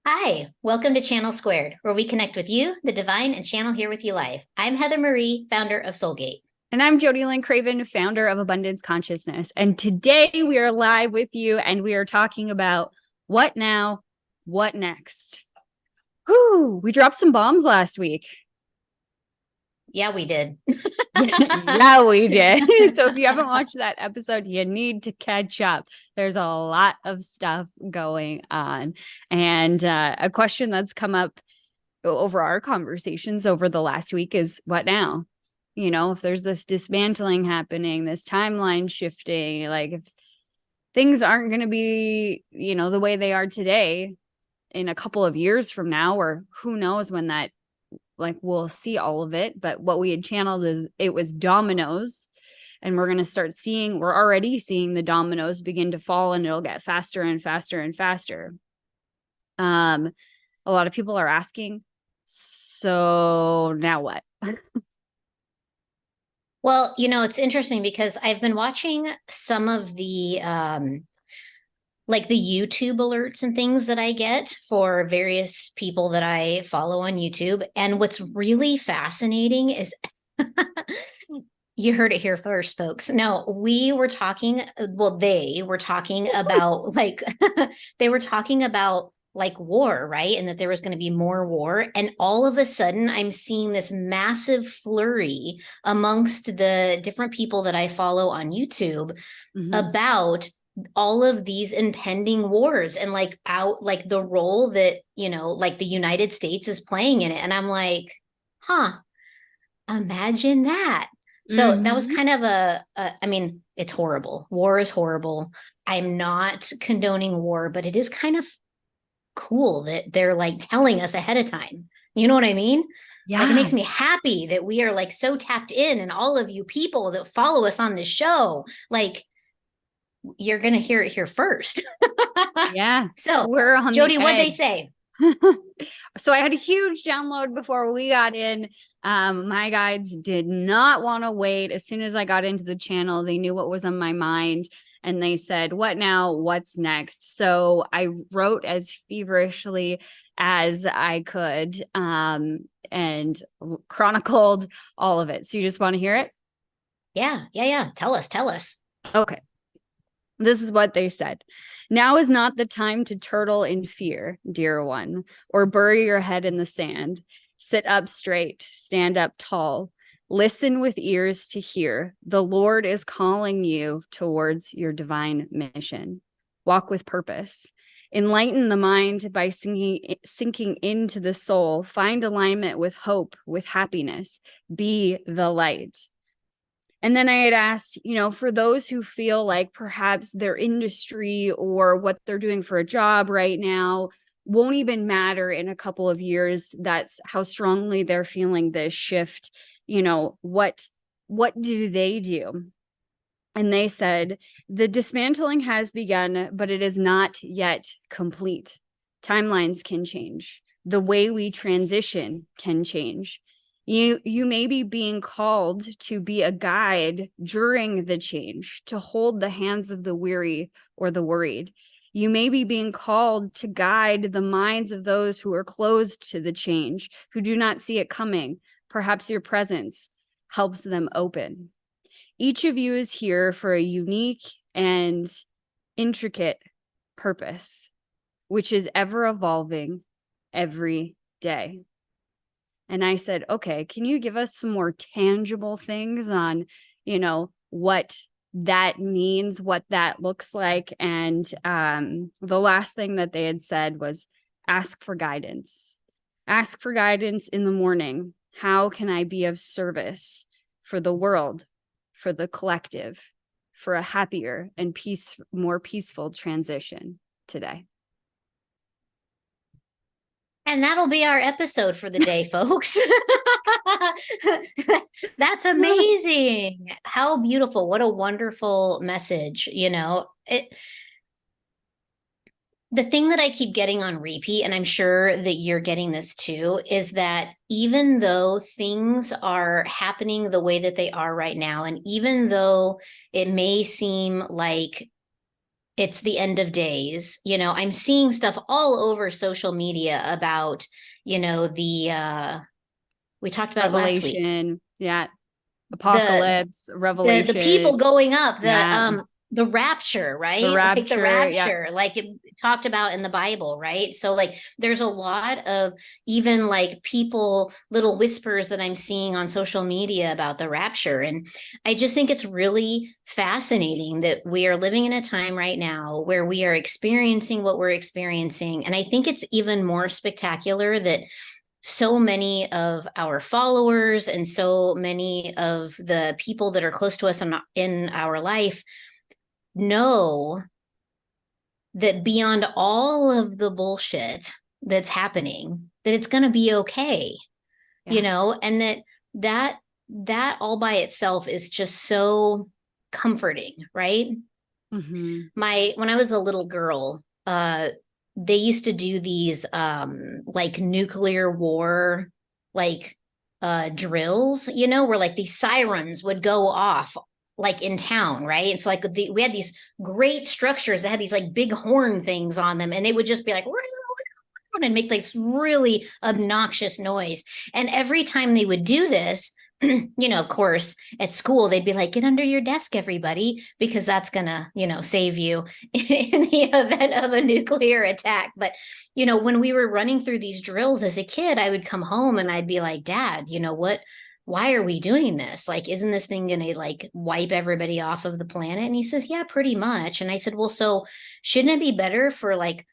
Hi, welcome to Channel Squared, where we connect with you, the divine, and channel here with you live. I'm Heather Marie, founder of Soulgate. And I'm Jody Lynn Craven, founder of Abundance Consciousness. And today we are live with you and we are talking about what now, what next. Whew, we dropped some bombs last week. Yeah, we did. Yeah, we did. So if you haven't watched that episode, you need to catch up. There's a lot of stuff going on. And a question that's come up over our conversations over the last week is what now? You know, if there's this dismantling happening, this timeline shifting, like if things aren't going to be, the way they are today in a couple of years from now, or who knows when that, like, we'll see all of it. But what we had channeled is it was dominoes. And we're going to we're already seeing the dominoes begin to fall, and it'll get faster and faster and faster. A lot of people are asking, so now what? Well, it's interesting because I've been watching some of the like the YouTube alerts and things that I get for various people that I follow on YouTube. And what's really fascinating is you heard it here first, folks. No, we were talking, well, they were talking about they were talking about like war, right? And that there was going to be more war. And all of a sudden, I'm seeing this massive flurry amongst the different people that I follow on YouTube about all of these impending wars and like the role that, like the United States is playing in it. And I'm like, huh, imagine that. So that was kind of I mean, it's horrible. War is horrible. I'm not condoning war, but it is kind of cool that they're like telling us ahead of time. You know what I mean? Yeah. Like it makes me happy that we are like so tapped in, and all of you people that follow us on this show, like you're going to hear it here first. Yeah. So, we're on Jody, the what'd they say? So I had a huge download before we got in. My guides did not want to wait. As soon as I got into the channel, they knew what was on my mind. And they said, what now? What's next? So I wrote as feverishly as I could and chronicled all of it. So you just want to hear it? Yeah. Tell us. Okay. This is what they said. Now is not the time to turtle in fear, dear one, or bury your head in the sand. Sit up straight, stand up tall. Listen with ears to hear. The Lord is calling you towards your divine mission. Walk with purpose. Enlighten the mind by sinking into the soul. Find alignment with hope, with happiness. Be the light. And then I had asked, for those who feel like perhaps their industry or what they're doing for a job right now won't even matter in a couple of years, that's how strongly they're feeling this shift. What do they do? And they said, the dismantling has begun, but it is not yet complete. Timelines can change. The way we transition can change. You may be being called to be a guide during the change, to hold the hands of the weary or the worried. You may be being called to guide the minds of those who are closed to the change, who do not see it coming. Perhaps your presence helps them open. Each of you is here for a unique and intricate purpose, which is ever evolving every day. And I said, okay, can you give us some more tangible things on, what that means, what that looks like? And the last thing that they had said was ask for guidance. Ask for guidance in the morning. How can I be of service for the world, for the collective, for a happier and more peaceful transition today? And that'll be our episode for the day, folks. That's amazing. How beautiful. What a wonderful message. The thing that I keep getting on repeat, and I'm sure that you're getting this too, is that even though things are happening the way that they are right now, and even though it may seem like it's the end of days. I'm seeing stuff all over social media about, the we talked about it last week. Revelation. Yeah. The Apocalypse, the people revelation. going up, Yeah. the rapture, The right? Like the rapture. Yeah. rapture, like it talked about in the Bible, right? So like there's a lot of even like people little whispers that I'm seeing on social media about the rapture, and I just think it's really fascinating that we are living in a time right now where we are experiencing what we're experiencing, and I think it's even more spectacular that so many of our followers and so many of the people that are close to us in our life know that beyond all of the bullshit that's happening, that it's going to be okay, Yeah. and that that all by itself is just so comforting, right? Mm-hmm. My When I was a little girl, they used to do these like nuclear war like drills, where like these sirens would go off like in town, right? And so like we had these great structures that had these like big horn things on them, and they would just be like and make this really obnoxious noise. And every time they would do this, of course, at school, they'd be like, get under your desk, everybody, because that's going to, save you in the event of a nuclear attack. But, when we were running through these drills as a kid, I would come home and I'd be like, Dad, what? Why are we doing this? Like, isn't this thing going to like wipe everybody off of the planet? And he says, yeah, pretty much. And I said, well, so shouldn't it be better for like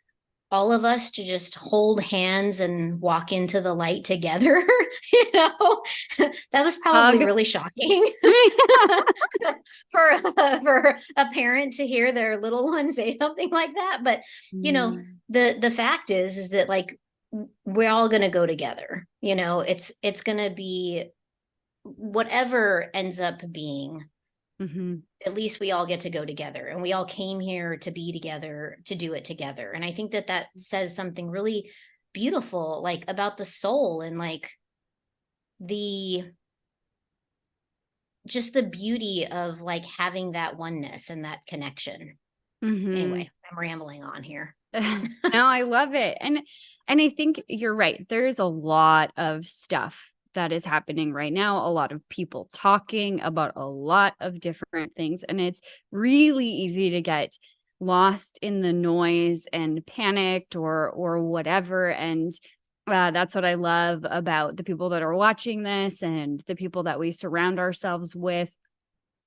all of us to just hold hands and walk into the light together? you know that was probably Hug. really shocking for a parent to hear their little one say something like that. But Mm-hmm. the fact is that like we're all going to go together. It's going to be whatever ends up being. Mm-hmm. At least we all get to go together, and we all came here to be together, to do it together. And I think that that says something really beautiful like about the soul, and like the just the beauty of like having that oneness and that connection. Mm-hmm. Anyway, I'm rambling on here. No, I love it. And I think you're right. There's a lot of stuff that is happening right now, a lot of people talking about a lot of different things, and it's really easy to get lost in the noise and panicked or whatever. And that's what I love about the people that are watching this and the people that we surround ourselves with,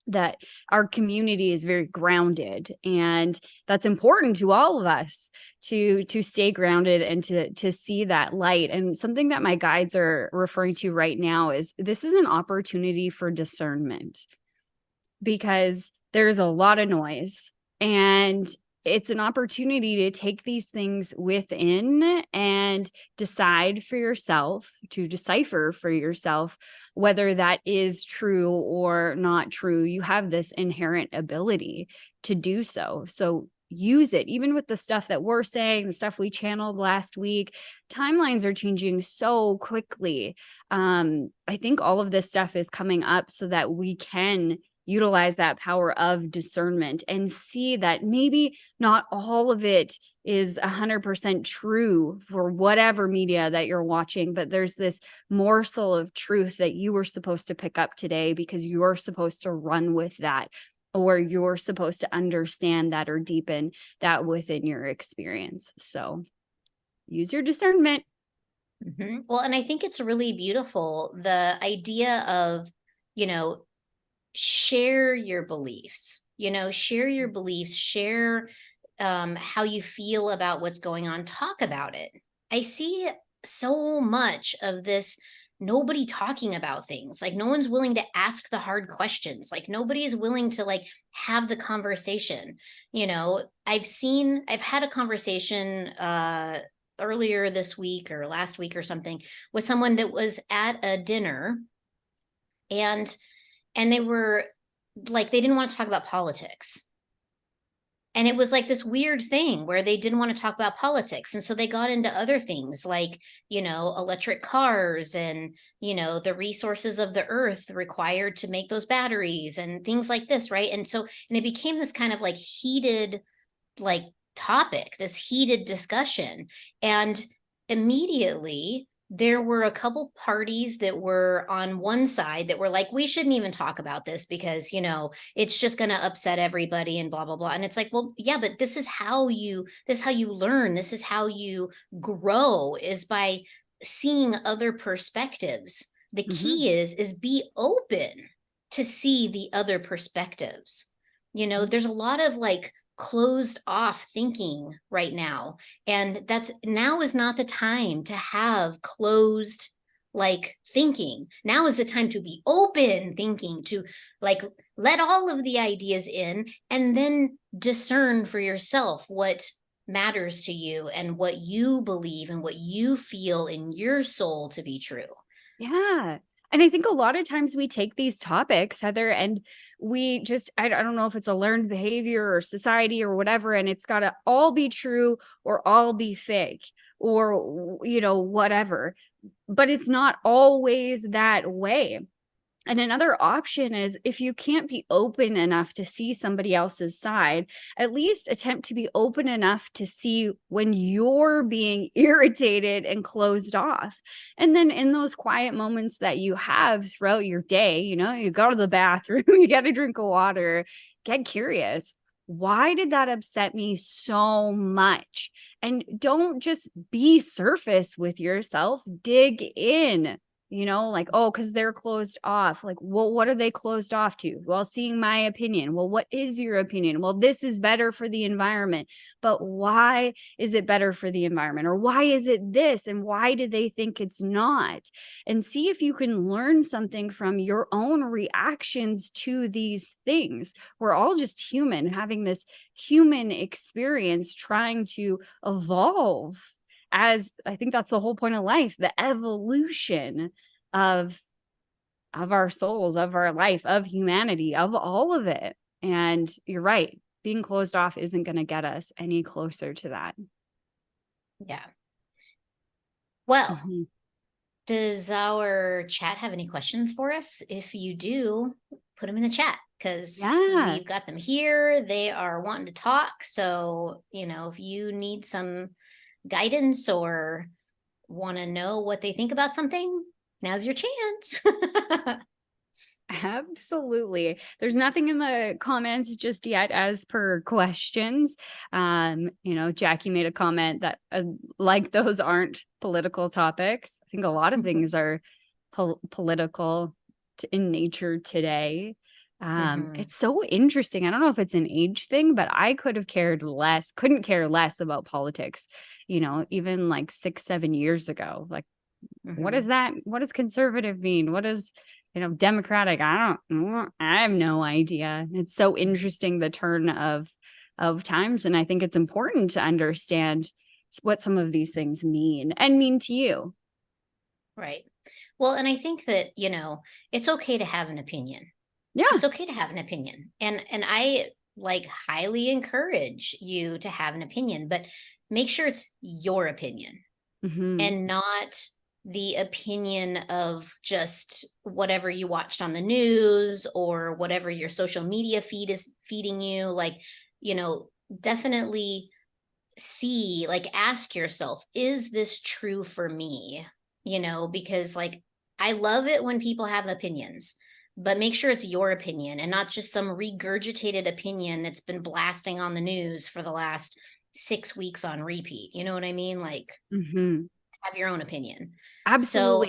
that our community is very grounded, and that's important to all of us to stay grounded and to see that light. And something that my guides are referring to right now is this is an opportunity for discernment, because there's a lot of noise, and it's an opportunity to take these things within and decide for yourself, to decipher for yourself whether that is true or not true. You have this inherent ability to do so. So use it. Even with the stuff that we're saying, the stuff we channeled last week, timelines are changing so quickly. I think all of this stuff is coming up so that we can utilize that power of discernment and see that maybe not all of it is 100% true for whatever media that you're watching, but there's this morsel of truth that you were supposed to pick up today because you're supposed to run with that, or you're supposed to understand that or deepen that within your experience. So use your discernment. Mm-hmm. Well, and I think it's really beautiful, the idea of, you know, share your beliefs, share how you feel about what's going on, talk about it. I see so much of this, nobody talking about things, like no one's willing to ask the hard questions, like nobody is willing to like have the conversation. I've had a conversation earlier this week or last week or something with someone that was at a dinner, and they were like, they didn't want to talk about politics. And it was like this weird thing where they didn't want to talk about politics. And so they got into other things like, electric cars and, the resources of the earth required to make those batteries and things like this. Right. And it became this kind of like heated like topic, this heated discussion. And immediately there were a couple parties that were on one side that were like, we shouldn't even talk about this because, it's just going to upset everybody and blah, blah, blah. And it's like, well, yeah, but this is how you learn. This is how you grow, is by seeing other perspectives. The Mhm. key is be open to see the other perspectives. There's a lot of like closed off thinking right now, and that's now is not the time to have closed like thinking. Now is the time to be open thinking, to like let all of the ideas in and then discern for yourself what matters to you and what you believe and what you feel in your soul to be true. Yeah. And I think a lot of times we take these topics, Heather, and we just, I don't know if it's a learned behavior or society or whatever, and it's got to all be true or all be fake or, whatever. But it's not always that way. And another option is, if you can't be open enough to see somebody else's side, at least attempt to be open enough to see when you're being irritated and closed off. And then in those quiet moments that you have throughout your day, you go to the bathroom, you get a drink of water, get curious. Why did that upset me so much? And don't just be surface with yourself, dig in. Like, oh, because they're closed off. Like, well, what are they closed off to? Well, seeing my opinion. Well, what is your opinion? Well, this is better for the environment. But why is it better for the environment? Or why is it this? And why do they think it's not? And see if you can learn something from your own reactions to these things. We're all just human, having this human experience, trying to evolve, as I think that's the whole point of life, the evolution of our souls, of our life, of humanity, of all of it. And you're right, being closed off isn't going to get us any closer to that. Yeah. Well, Mm-hmm. does our chat have any questions for us? If you do, put them in the chat because Yeah. we've got them here. They are wanting to talk. So, if you need some guidance or want to know what they think about something, now's your chance. Absolutely. There's nothing in the comments just yet as per questions. Jackie made a comment that like those aren't political topics. I think a lot of things are political in nature today. Mhm. It's so interesting. I don't know if it's an age thing, but I couldn't care less about politics, even like 6, 7 years ago. Like, what is Mhm. that? What does conservative mean? What is, democratic? I have no idea. It's so interesting, the turn of times. And I think it's important to understand what some of these things mean and mean to you. Right. Well, and I think that, it's okay to have an opinion. Yeah. It's okay to have an opinion. And I like highly encourage you to have an opinion, but make sure it's your opinion Hmm. and not the opinion of just whatever you watched on the news or whatever your social media feed is feeding you. Like, definitely see, like, ask yourself, is this true for me? Because like I love it when people have opinions, but make sure it's your opinion and not just some regurgitated opinion that's been blasting on the news for the last 6 weeks on repeat. You know what I mean? Like, Hmm. have your own opinion. So, Absolutely.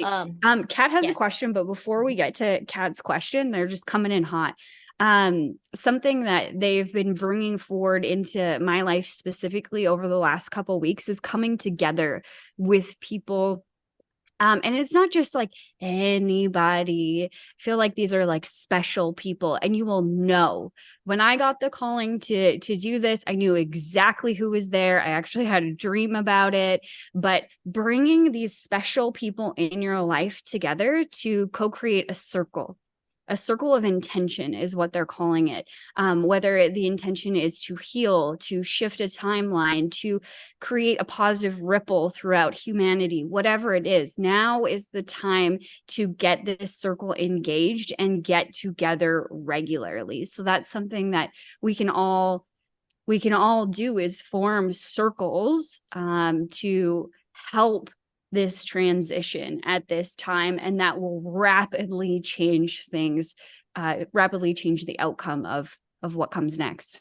Kat has a yeah. question, but before we get to Kat's question, they're just coming in hot. Something that they've been bringing forward into my life specifically over the last couple weeks is coming together with people. And it's not just like anybody. I feel like these are like special people, and you will know. When I got the calling to do this, I knew exactly who was there. I actually had a dream about it. But bringing these special people in your life together to co-create a circle of intention is what they're calling it. Whether the intention is to heal, to shift a timeline, to create a positive ripple throughout humanity, whatever it is, now is the time to get this circle engaged and get together regularly. So that's something that we can all we can all do is form circles to help this transition at this time, and that will rapidly change things, rapidly change the outcome of what comes next.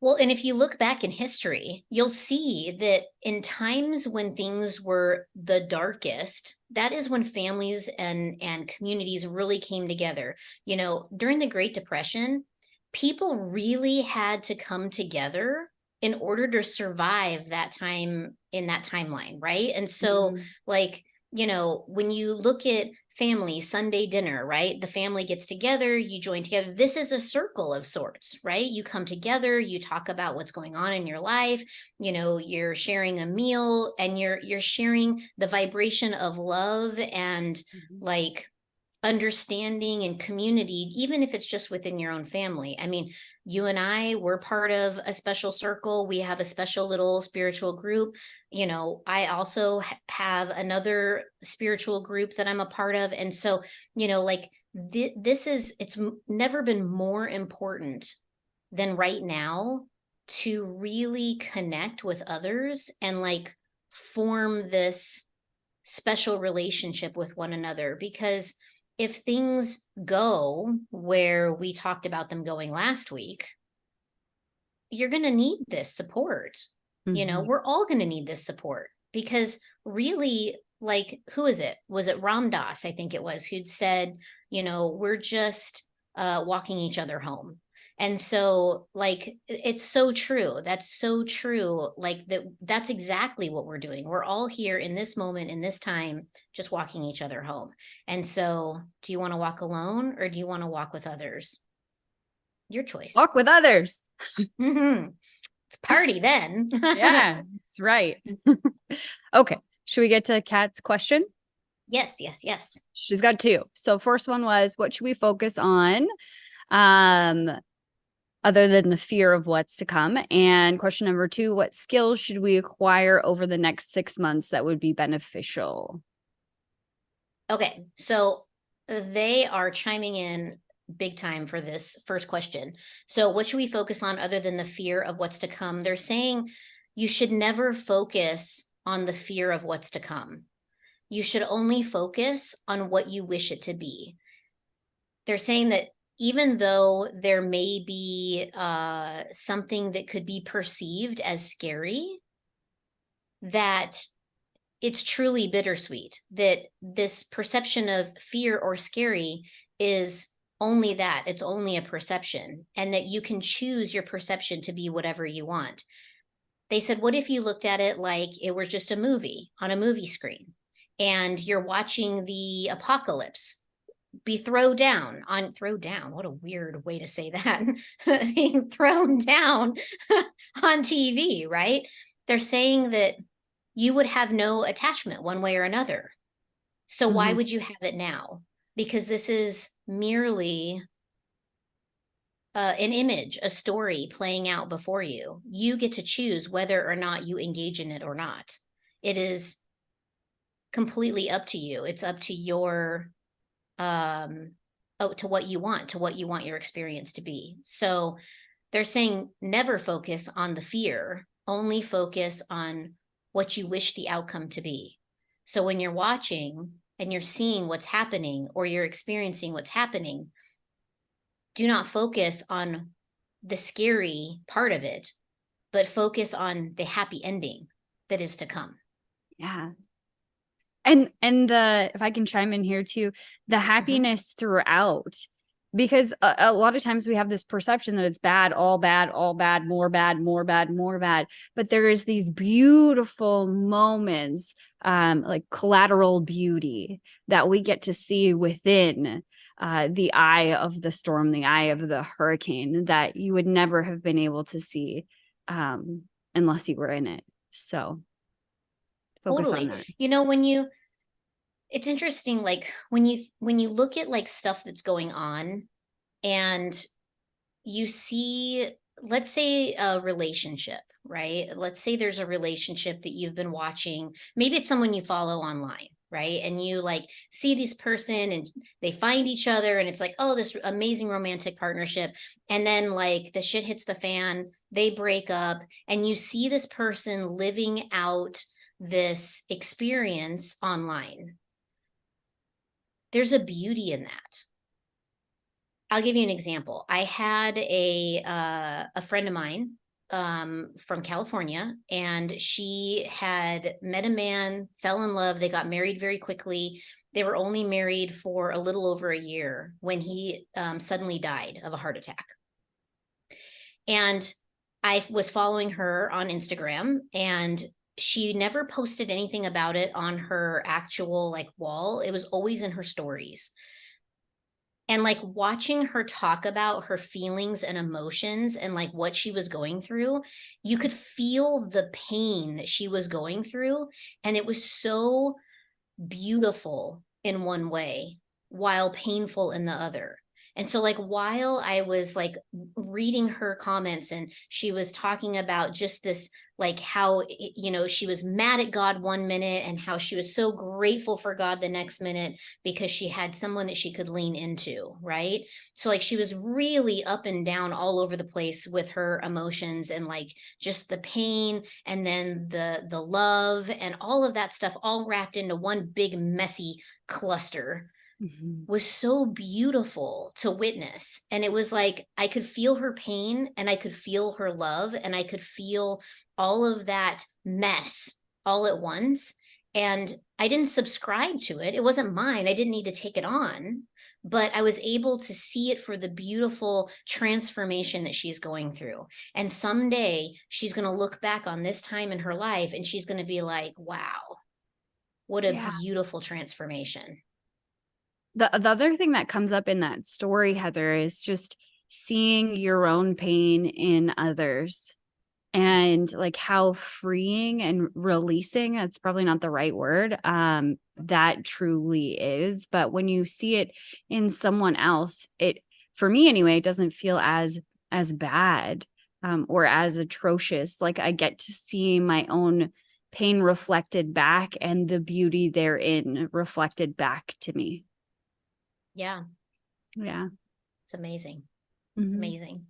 Well, and if you look back in history, you'll see that in times when things were the darkest, that is when families and communities really came together. You know, during the Great Depression, people really had to come together in order to survive that time in that timeline, right? And so, like, you know, when you look at family Sunday dinner, right? The family gets together, you join together. This is a circle of sorts, right? You come together, you talk about what's going on in your life, you know, you're sharing a meal and you're sharing the vibration of love and like understanding and community, even if it's just within your own family. I mean, you and I were part of a special circle. We have a special little spiritual group. You know, I also have another spiritual group that I'm a part of. And so, you know, like this is, it's never been more important than right now to really connect with others and like form this special relationship with one another. Because if things go where we talked about them going last week, you're going to need this support. You know, we're all going to need this support because really, like, who is it? Was it Ram Dass? I think it was, who'd said, you know, we're just walking each other home. And so, like, it's so true. That's so true. Like that's exactly what we're doing. We're all here in this moment, in this time, just walking each other home. And so, do you want to walk alone or do you want to walk with others? Your choice. Walk with others. Mm-hmm. It's party then. Yeah, that's right. Okay. Should we get to Kat's question? Yes, yes, yes. She's got two. So first one was, what should we focus on? Other than the fear of what's to come? And question number two, what skills should we acquire over the next 6 months that would be beneficial? Okay, so they are chiming in big time for this first question. So what should we focus on other than the fear of what's to come? They're saying you should never focus on the fear of what's to come. You should only focus on what you wish it to be. They're saying that even though there may be something that could be perceived as scary, that it's truly bittersweet, that this perception of fear or scary is only that, it's only a perception, and that you can choose your perception to be whatever you want. They said, what if you looked at it like it was just a movie on a movie screen and you're watching the apocalypse be thrown down what a weird way to say that being thrown down on TV, right? They're saying that you would have no attachment one way or another. So why would you have it now? Because this is merely an image, a story playing out before you. You get to choose whether or not you engage in it or not. It is completely up to you. It's up to your to what you want your experience to be. So they're saying never focus on the fear, only focus on what you wish the outcome to be. So when you're watching and you're seeing what's happening or you're experiencing what's happening, do not focus on the scary part of it, but focus on the happy ending that is to come. Yeah. And the, if I can chime in here too, the happiness throughout, because a lot of times we have this perception that it's bad, all bad, all bad, more bad, more bad, more bad. But there is these beautiful moments, like collateral beauty that we get to see within the eye of the storm, the eye of the hurricane, that you would never have been able to see unless you were in it. So focus on that. You know, it's interesting, like when you look at like stuff that's going on and you see, let's say a relationship, right? Let's say there's a relationship that you've been watching. Maybe it's someone you follow online, right? And you like see this person and they find each other and it's like, oh, this amazing romantic partnership. And then like the shit hits the fan they break up, and you see this person living out this experience online. There's a beauty in that. I'll give you an example. I had a friend of mine from California, and she had met a man, fell in love. They got married very quickly. They were only married for a little over a year when he suddenly died of a heart attack. And I was following her on Instagram, and she never posted anything about it on her actual like wall. It was always in her stories. And like watching her talk about her feelings and emotions and like what she was going through, you could feel the pain that she was going through. And it was so beautiful in one way while painful in the other. And so like while I was like reading her comments, and she was talking about just this, like how, you know, she was mad at God one minute and how she was so grateful for God the next minute because she had someone that she could lean into, right? So like she was really up and down all over the place with her emotions, and like just the pain, and then the love, and all of that stuff all wrapped into one big messy cluster. Was so beautiful to witness. And it was like I could feel her pain, and I could feel her love, and I could feel all of that mess all at once. And I didn't subscribe to it. It wasn't mine. I didn't need to take it on, but I was able to see it for the beautiful transformation that she's going through. And someday she's going to look back on this time in her life, and she's going to be like, wow, what a beautiful transformation. The other thing that comes up in that story, Heather, is just seeing your own pain in others, and like how freeing and releasing, that's probably not the right word, that truly is. But when you see it in someone else, it, for me anyway, it doesn't feel as bad or as atrocious. Like I get to see my own pain reflected back, and the beauty therein reflected back to me. Yeah. It's amazing. It's amazing.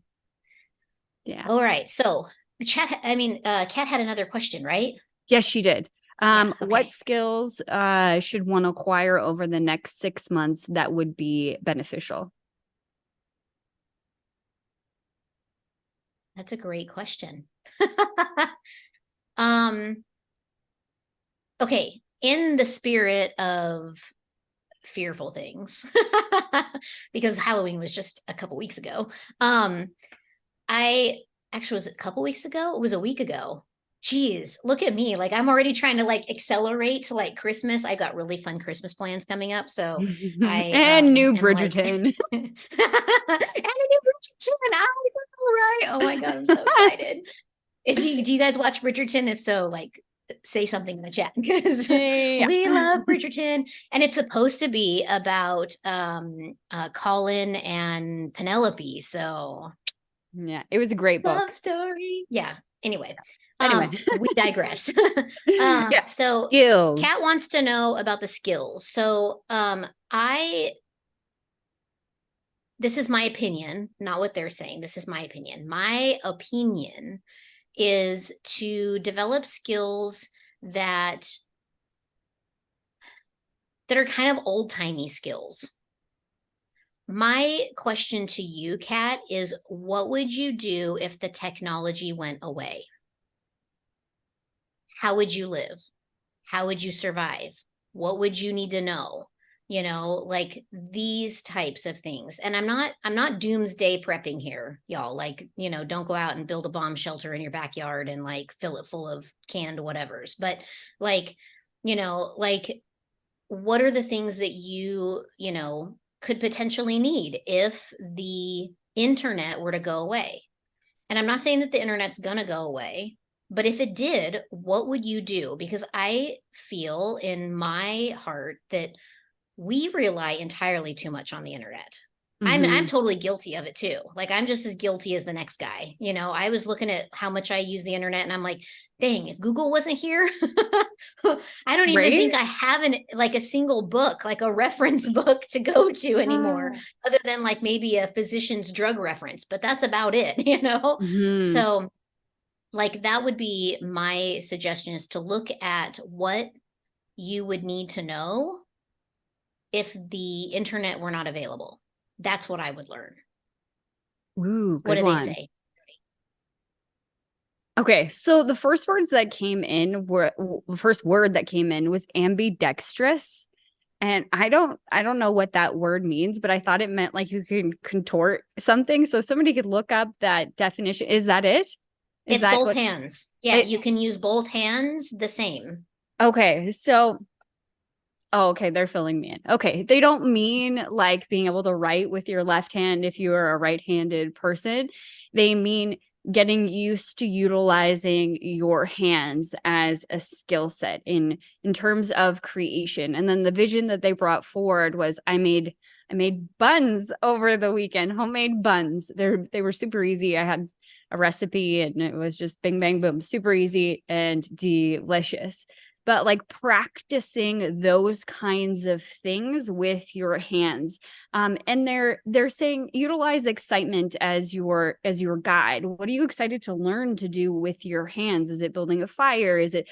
Yeah. All right. So Kat had another question, right? Yes, she did. Okay. What skills should one acquire over the next 6 months that would be beneficial? That's a great question. Okay. In the spirit of fearful things, because Halloween was just a couple weeks ago. I actually, was it a couple weeks ago? It was a week ago. Geez, look at me. Like I'm already trying to like accelerate to like Christmas. I got really fun Christmas plans coming up. So I and new am like Bridgerton. and a new Bridgerton. I know, right? Oh my God, I'm so excited. Do you guys watch Bridgerton? If so, like say something in the chat, because we love Bridgerton. And it's supposed to be about Colin and Penelope. So yeah, it was a great book. love story. Yeah. Anyway, we digress. Yeah, So skills. Kat wants to know about the skills. So this is my opinion, not what they're saying. This is my opinion. My opinion is to develop skills that are kind of old-timey skills. My question to you, Kat, is what would you do if the technology went away? How would you live? How would you survive? What would you need to know? You know, like these types of things. And I'm not doomsday prepping here, y'all. Like, you know, don't go out and build a bomb shelter in your backyard and like fill it full of canned whatevers. But like, you know, like what are the things that you know, could potentially need if the internet were to go away? And I'm not saying that the internet's gonna go away, but if it did, what would you do? Because I feel in my heart that we rely entirely too much on the internet. I'm Hmm. totally guilty of it too. Like I'm just as guilty as the next guy. You know, I was looking at how much I use the internet and I'm like, dang, if Google wasn't here, I don't even Right? think I have like a single book, like a reference book to go to anymore, other than like maybe a physician's drug reference, but that's about it, you know? Hmm. So like that would be my suggestion is to look at what you would need to know if the internet were not available. That's what I would learn. Ooh, What good do they one. say? Okay, so the first words that came in were the first word that came in was ambidextrous. And I don't know what that word means, but I thought it meant like you can contort something. So if somebody could look up that definition. Is that it? Is It's that both what hands. Yeah, it you can use both hands the same. okay, so oh, okay, they're filling me in. Okay, they don't mean like being able to write with your left hand if you are a right-handed person. They mean getting used to utilizing your hands as a skill set in terms of creation. And then the vision that they brought forward was I made buns over the weekend, homemade buns. They were super easy. I had a recipe and it was just bing bang boom, super easy and delicious, but like practicing those kinds of things with your hands. And they're saying utilize excitement as your guide. What are you excited to learn to do with your hands? Is it building a fire? Is it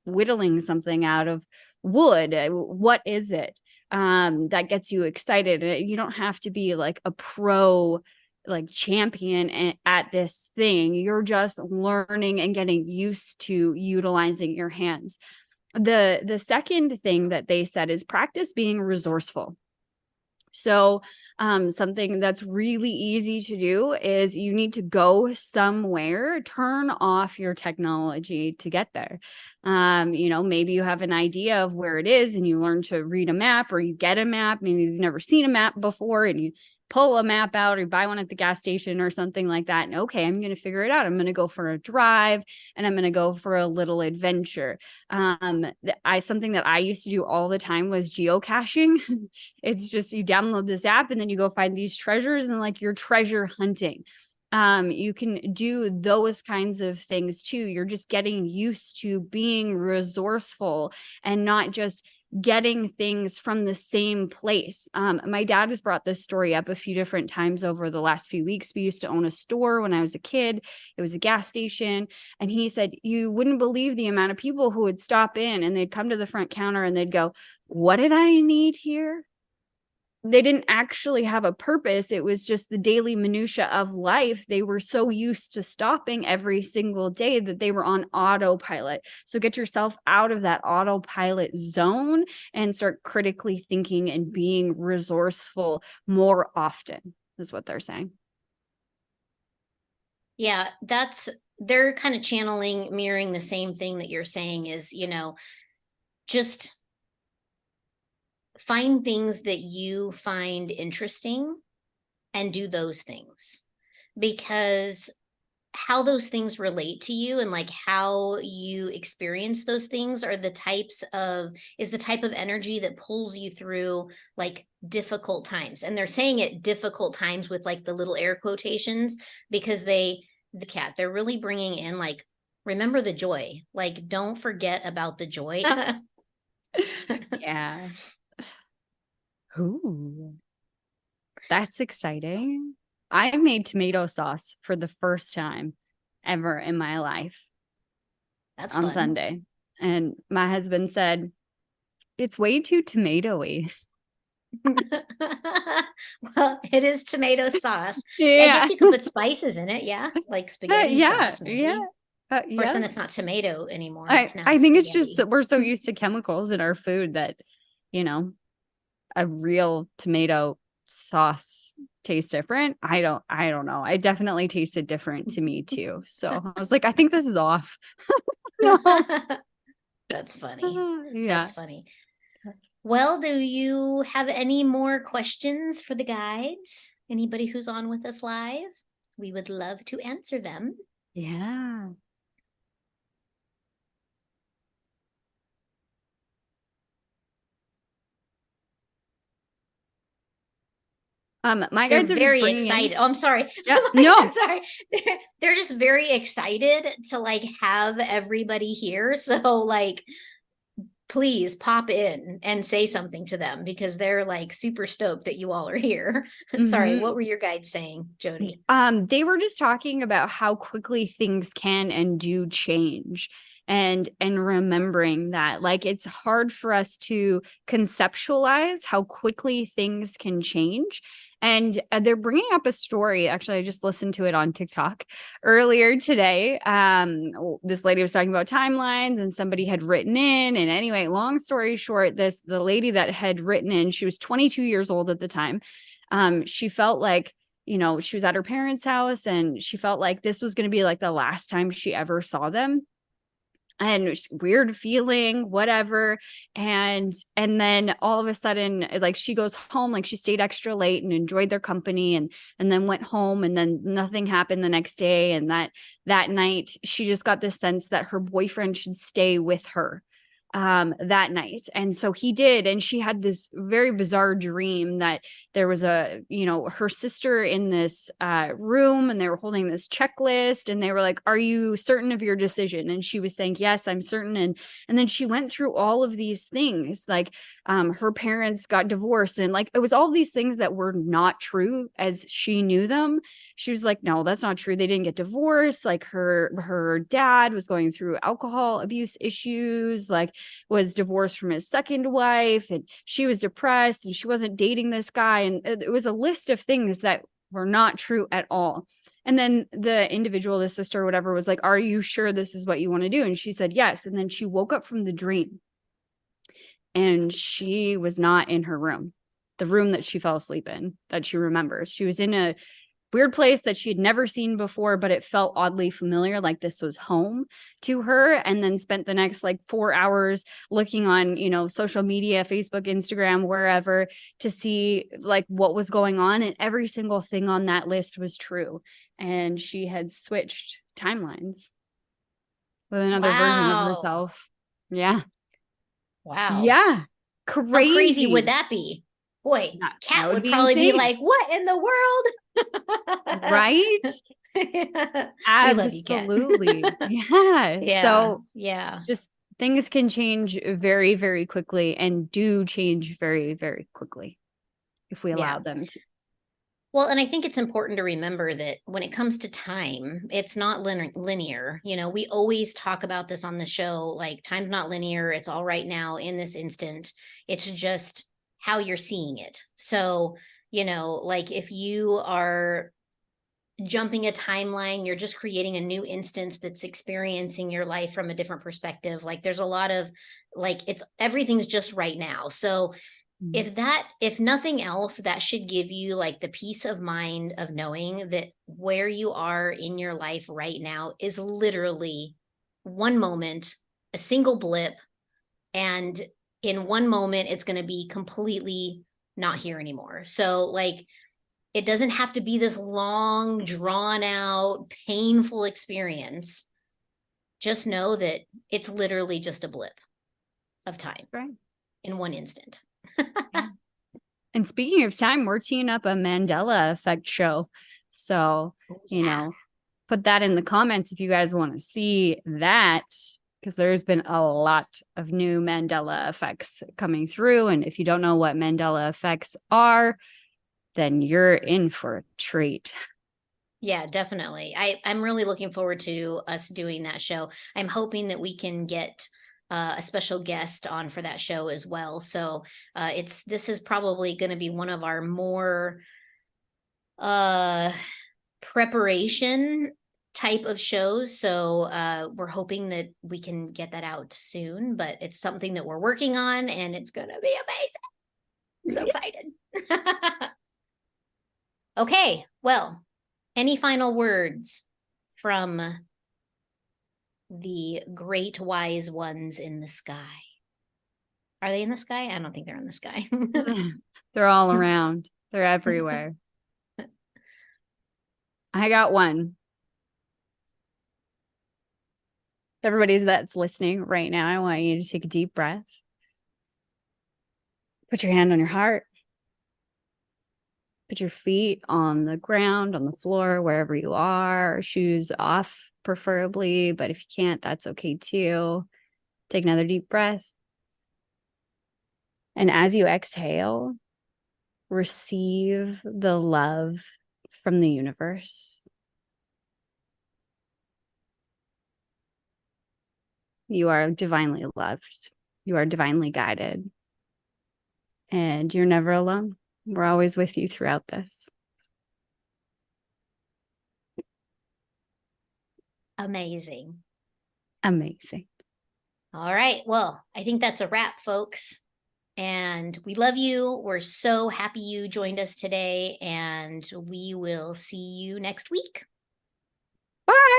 whittling something out of wood? What is it that gets you excited? You don't have to be like a pro like champion at this thing. You're just learning and getting used to utilizing your hands. The second thing that they said is practice being resourceful. So something that's really easy to do is you need to go somewhere, turn off your technology to get there. Maybe you have an idea of where it is and you learn to read a map, or you get a map. Maybe you've never seen a map before and you pull a map out or buy one at the gas station or something like that. And okay, I'm going to figure it out. I'm going to go for a drive and I'm going to go for a little adventure. Something that I used to do all the time was geocaching. It's just you download this app and then you go find these treasures and like you're treasure hunting. You can do those kinds of things too. You're just getting used to being resourceful and not just getting things from the same place. My dad has brought this story up a few different times over the last few weeks. We used to own a store when I was a kid. It was a gas station. And he said, you wouldn't believe the amount of people who would stop in and they'd come to the front counter and they'd go, what did I need here? They didn't actually have a purpose. It was just the daily minutia of life. They were so used to stopping every single day that they were on autopilot. So get yourself out of that autopilot zone and start critically thinking and being resourceful more often, is what they're saying. Yeah, they're kind of channeling, mirroring the same thing that you're saying is, just find things that you find interesting and do those things because how those things relate to you and like how you experience those things are the type of energy that pulls you through like difficult times. And they're saying it difficult times with like the little air quotations because they're really bringing in like remember the joy, like don't forget about the joy. Yeah. Ooh, that's exciting. I made tomato sauce for the first time ever in my life That's on fun. Sunday. And my husband said, it's way too tomatoey. Well, it is tomato sauce. Yeah, I guess Yeah. you could put spices in it. Yeah, like spaghetti Yeah. sauce, Yeah. maybe. Of course, Yeah. then it's not tomato anymore. I, It's now I think it's just spaghetti. that we're so used to chemicals in our food that, you know, a real tomato sauce tastes different. I don't know. It definitely tasted different to me too. So I was like, I think this is off. No. That's funny. Yeah. That's funny. Well, do you have any more questions for the guides? Anybody who's on with us live? We would love to answer them. Yeah. My They're guides are just very bringing in. excited. Oh, I'm sorry. Yeah, I'm no. sorry. They're just very excited to like have everybody here. So like please pop in and say something to them because they're like super stoked that you all are here. Sorry, what Mhm. were your guides saying, Jody? They were just talking about how quickly things can and do change, and remembering that like it's hard for us to conceptualize how quickly things can change. And they're bringing up a story. Actually, I just listened to it on TikTok earlier today. This lady was talking about timelines, and somebody had written in. And anyway, long story short, the lady that had written in, she was 22 years old at the time. She felt like, she was at her parents' house, and she felt like this was going to be like the last time she ever saw them. And weird feeling, whatever. And then all of a sudden, like, she goes home, like she stayed extra late and enjoyed their company, and then went home, and then nothing happened the next day. And that night she just got this sense that her boyfriend should stay with her that night. And so he did. And she had this very bizarre dream that there was her sister in this room, and they were holding this checklist, and they were like, "Are you certain of your decision?" And she was saying, "Yes, I'm certain." And then she went through all of these things, like her parents got divorced, and like it was all these things that were not true as she knew them. She was like, "No, that's not true. They didn't get divorced. Like her dad was going through alcohol abuse issues, like was divorced from his second wife, and she was depressed, and she wasn't dating this guy." And it was a list of things that were not true at all. And then the individual, the sister, whatever, was like, "Are you sure this is what you want to do?" And she said yes. And then she woke up from the dream, and she was not in her room, the room that she fell asleep in, that she remembers. She was in a weird place that she had never seen before, but it felt oddly familiar, like this was home to her. And then spent the next like 4 hours looking on, social media, Facebook, Instagram, wherever, to see like what was going on. And every single thing on that list was true. And she had switched timelines with another version of Wow. herself. Yeah. Wow. Yeah. How crazy would Crazy. that be? Boy, That Kat would would be probably be insane. like, "What in the world?" Right? We love you, Kat. Absolutely. Yeah. Yeah, So yeah, just things can change very, very quickly, and do change very, very quickly if we yeah. allow them to. Well, and I think it's important to remember that when it comes to time, it's not linear. We always talk about this on the show, like time's not linear. It's all right now in this instant. It's just how you're seeing it. So, like if you are jumping a timeline, you're just creating a new instance that's experiencing your life from a different perspective. Like there's a lot of like it's everything's just right now. So Mhm. if nothing else, that should give you like the peace of mind of knowing that where you are in your life right now is literally one moment, a single blip, and in one moment it's going to be completely not here anymore. So like it doesn't have to be this long, drawn out, painful experience. Just know that it's literally just a blip of time Right. in one instant. Yeah. And speaking of time, we're teeing up a Mandela effect show. So, Oh, you yeah. know, put that in the comments if you guys want to see that, because there's been a lot of new Mandela effects coming through. And if you don't know what Mandela effects are, then you're in for a treat. Yeah, definitely. I'm really looking forward to us doing that show. I'm hoping that we can get a special guest on for that show as well. So this is probably going to be one of our more uh preparation type of shows. So we're hoping that we can get that out soon, but it's something that we're working on and it's gonna be amazing. I'm so excited. Okay, well, any final words from the great wise ones in the sky? Are they in the sky? I don't think they're in the sky. They're all around, they're everywhere. I got one. Everybody that's listening right now, I want you to take a deep breath. Put your hand on your heart. Put your feet on the ground, on the floor, wherever you are, shoes off, preferably. But if you can't, that's okay too. Take another deep breath. And as you exhale, receive the love from the universe. You are divinely loved. You are divinely guided. And you're never alone. We're always with you throughout this. Amazing. Amazing. All right. Well, I think that's a wrap, folks. And we love you. We're so happy you joined us today, and we will see you next week. Bye.